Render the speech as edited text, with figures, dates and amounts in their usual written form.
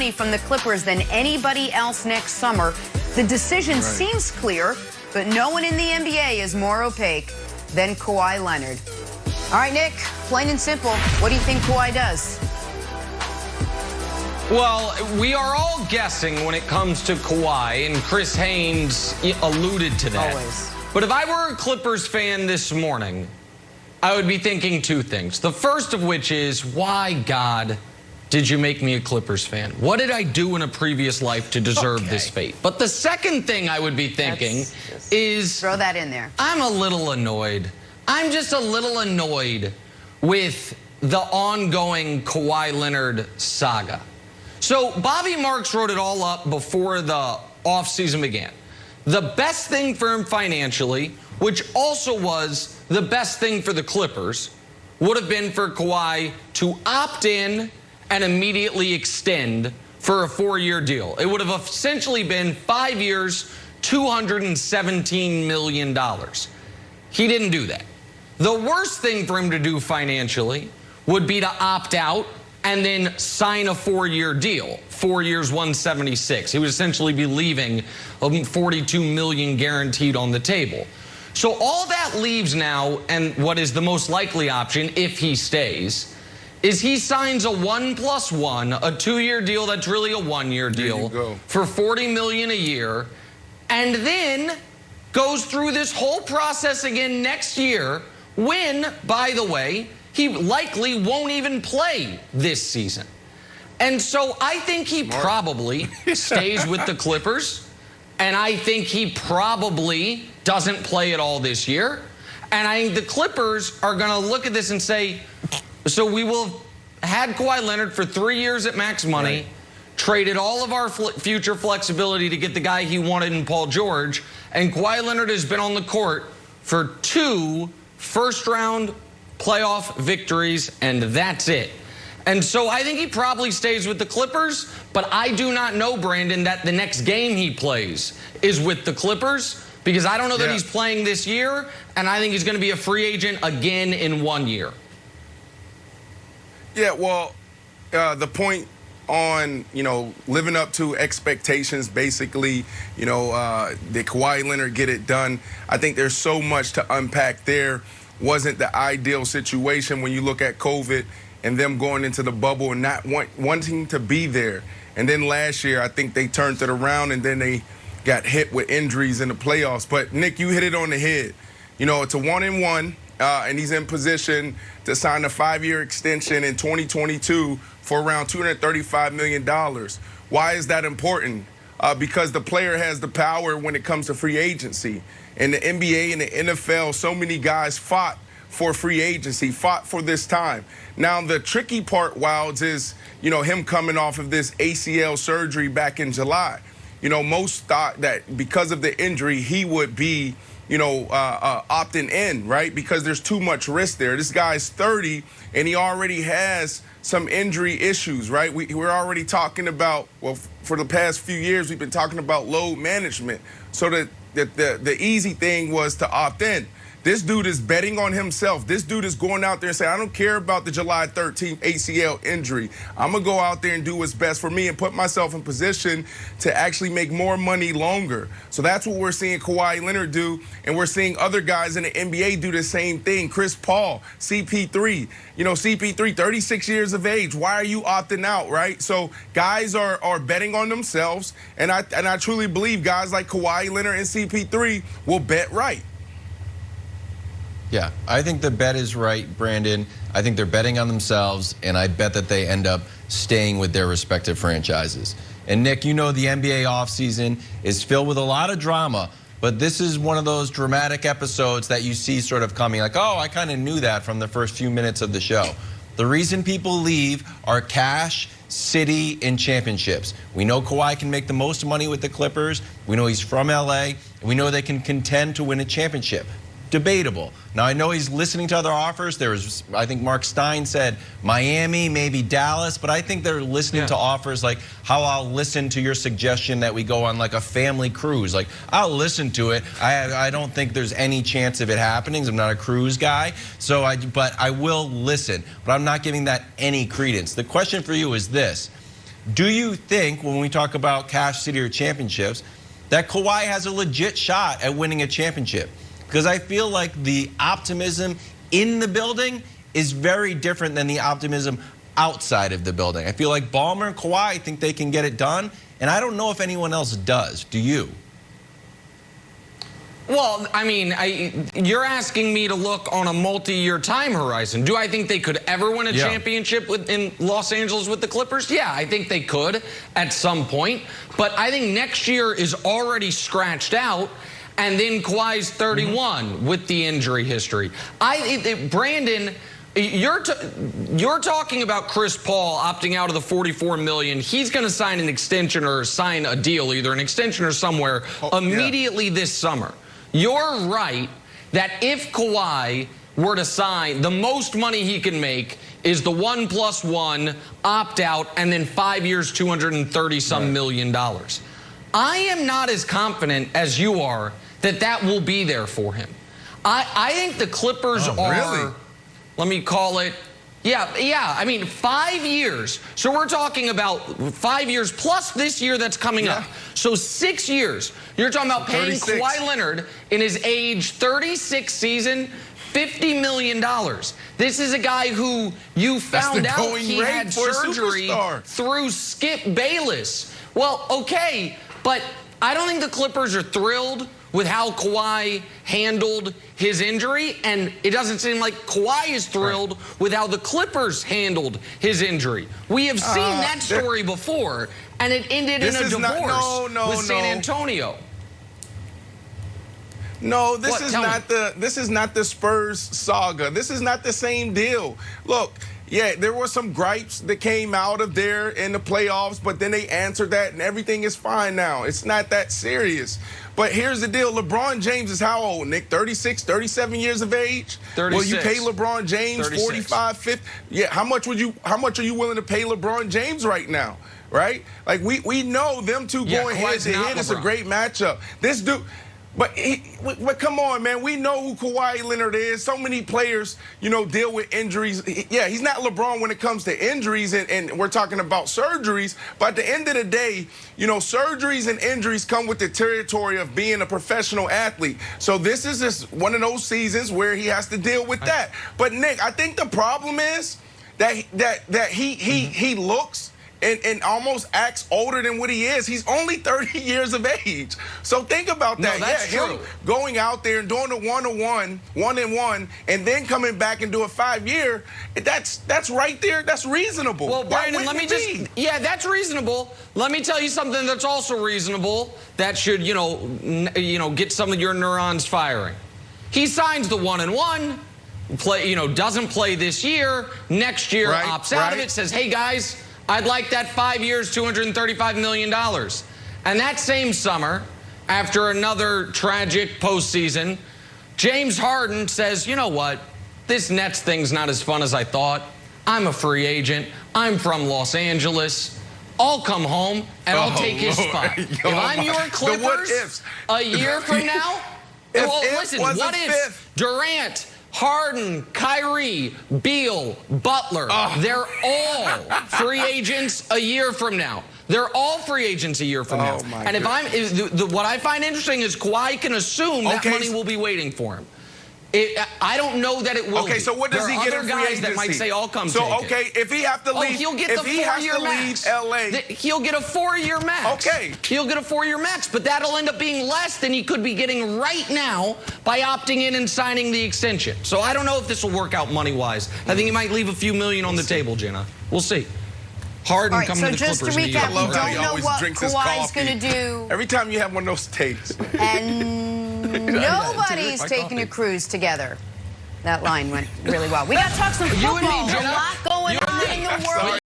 money from the Clippers than anybody else next summer. The decision seems clear, but no one in the NBA is more opaque than Kawhi Leonard. All right, Nick, plain and simple, what do you think Kawhi does? Well, we are all guessing when it comes to Kawhi, and Chris Haynes alluded to that. Always. But if I were a Clippers fan this morning, I would be thinking two things. The first of which is, why, God, did you make me a Clippers fan? What did I do in a previous life to deserve this fate? But the second thing I would be thinking is... Throw that in there. I'm a little annoyed. I'm just a little annoyed with the ongoing Kawhi Leonard saga. So Bobby Marks wrote it all up before the offseason began. The best thing for him financially, which also was the best thing for the Clippers, would have been for Kawhi to opt in and immediately extend for a 4-year deal. It would have essentially been 5 years, $217 million. He didn't do that. The worst thing for him to do financially would be to opt out and then sign a 4-year deal. 4 years, 176. He would essentially be leaving $42 million guaranteed on the table. So all that leaves now, and what is the most likely option if he stays, is he signs a 1+1, a 2-year deal that's really a 1-year deal for $40 million a year, and then goes through this whole process again next year when, by the way, he likely won't even play this season. And so I think he probably stays with the Clippers, and I think he probably doesn't play at all this year. And I think the Clippers are going to look at this and say, so we will have had Kawhi Leonard for 3 years at max money, traded all of our future flexibility to get the guy he wanted in Paul George, and Kawhi Leonard has been on the court for 2 first-round playoff victories, and that's it. And so I think he probably stays with the Clippers, but I do not know, Brandon, that the next game he plays is with the Clippers, because I don't know that he's playing this year, and I think he's going to be a free agent again in 1 year. Yeah, well, the point on, living up to expectations, basically, did Kawhi Leonard get it done? I think there's so much to unpack there. Wasn't the ideal situation when you look at COVID and them going into the bubble and not wanting to be there. And then last year, I think they turned it around and then they got hit with injuries in the playoffs. But, Nick, you hit it on the head. It's a 1-and-1, and he's in position to sign a 5-year extension in 2022 for around $235 million. Why is that important? Because the player has the power when it comes to free agency. In the NBA and the NFL, so many guys fought for free agency, fought for this time. Now, the tricky part, Wilds, is, him coming off of this ACL surgery back in July. Most thought that because of the injury, he would be, opting in, right? Because there's too much risk there. This guy's 30, and he already has some injury issues, right? We're already talking about, well, for the past few years, we've been talking about load management. So the easy thing was to opt in. This dude is betting on himself. This dude is going out there and saying, I don't care about the July 13th ACL injury. I'm going to go out there and do what's best for me and put myself in position to actually make more money longer. So that's what we're seeing Kawhi Leonard do, and we're seeing other guys in the NBA do the same thing. Chris Paul, CP3. CP3, 36 years of age. Why are you opting out, right? So guys are betting on themselves, and I truly believe guys like Kawhi Leonard and CP3 will bet right. Yeah, I think the bet is right, Brandon. I think they're betting on themselves, and I bet that they end up staying with their respective franchises. And, Nick, the NBA offseason is filled with a lot of drama, but this is one of those dramatic episodes that you see sort of coming like, oh, I kind of knew that from the first few minutes of the show. The reason people leave are cash, city, and championships. We know Kawhi can make the most money with the Clippers. We know he's from LA, and we know they can contend to win a championship. Debatable. Now, I know he's listening to other offers. I think Mark Stein said Miami, maybe Dallas, but I think they're listening to offers like how I'll listen to your suggestion that we go on like a family cruise. Like, I'll listen to it. I don't think there's any chance of it happening. I'm not a cruise guy, but I will listen. But I'm not giving that any credence. The question for you is this. do you think, when we talk about Cash City or championships, that Kawhi has a legit shot at winning a championship? Because I feel like the optimism in the building is very different than the optimism outside of the building. I feel like Ballmer and Kawhi think they can get it done, and I don't know if anyone else does. Do you? Well, I mean, you're asking me to look on a multi-year time horizon. Do I think they could ever win a championship in Los Angeles with the Clippers? Yeah, I think they could at some point. But I think next year is already scratched out. And then Kawhi's 31 with the injury history. Brandon, you're talking about Chris Paul opting out of the $44 million. He's going to sign an extension or sign a deal, either an extension or somewhere, immediately this summer. You're right that if Kawhi were to sign, the most money he can make is the 1+1 opt out and then 5 years, $230-some million. I am not as confident as you are that will be there for him. I think the Clippers are, let me call it, I mean, 5 years. So we're talking about 5 years plus this year that's coming up. So 6 years. You're talking about paying 36. Kawhi Leonard in his age 36 season, $50 million. This is a guy who you found out he had surgery through Skip Bayless. Well, okay, but I don't think the Clippers are thrilled with how Kawhi handled his injury, and it doesn't seem like Kawhi is thrilled with how the Clippers handled his injury. We have seen that story before, and it ended in a divorce with San Antonio. No, this is not the Spurs saga. This is not the same deal. Look, yeah, there were some gripes that came out of there in the playoffs, but then they answered that, and everything is fine now. It's not that serious. But here's the deal. LeBron James is how old, Nick? 36, 37 years of age? 36. Will you pay LeBron James 36. 45, 50? Yeah, how much are you willing to pay LeBron James right now? Right? Like, we know them two going head-to-head is a great matchup. This dude... But come on, man. We know who Kawhi Leonard is. So many players, deal with injuries. Yeah, he's not LeBron when it comes to injuries, and we're talking about surgeries. But at the end of the day, surgeries and injuries come with the territory of being a professional athlete. So this is just one of those seasons where he has to deal with that. But Nick, I think the problem is that he looks and almost acts older than what he is. He's only 30 years of age. So think about that. No, that's true. Him going out there and doing the 1-on-1, and then coming back and do a 5-year, that's right there. That's reasonable. Well, Brandon, that's reasonable. Let me tell you something that's also reasonable that should, get some of your neurons firing. He signs the 1-on-1, doesn't play this year, next year opts out of it, says, hey, guys, I'd like that 5 years, $235 million. And that same summer, after another tragic postseason, James Harden says, you know what? This Nets thing's not as fun as I thought. I'm a free agent. I'm from Los Angeles. I'll come home and I'll take his spot. If I'm your Clippers a year from now, what if Durant, Harden, Kyrie, Beal, Butler, they're all free agents a year from now. They're all free agents a year from now. And what I find interesting is Kawhi can assume that money will be waiting for him. I don't know that it will. Okay, so what does he get in free agency? That might say, "I'll come." So if he have to leave, he'll get the 4-year max. LA, he'll get a 4-year max. Okay, he'll get a 4-year max, but that'll end up being less than he could be getting right now by opting in and signing the extension. So I don't know if this will work out money-wise. I think he might leave a few million on the table, Jenna. We'll see. Harden coming to the Clippers. So just to recap, we don't know what Kawhi's going to do. Every time you have one of those takes. And nobody's taking a cruise together. That line went really well. We got to talk some football. A lot going on in the world.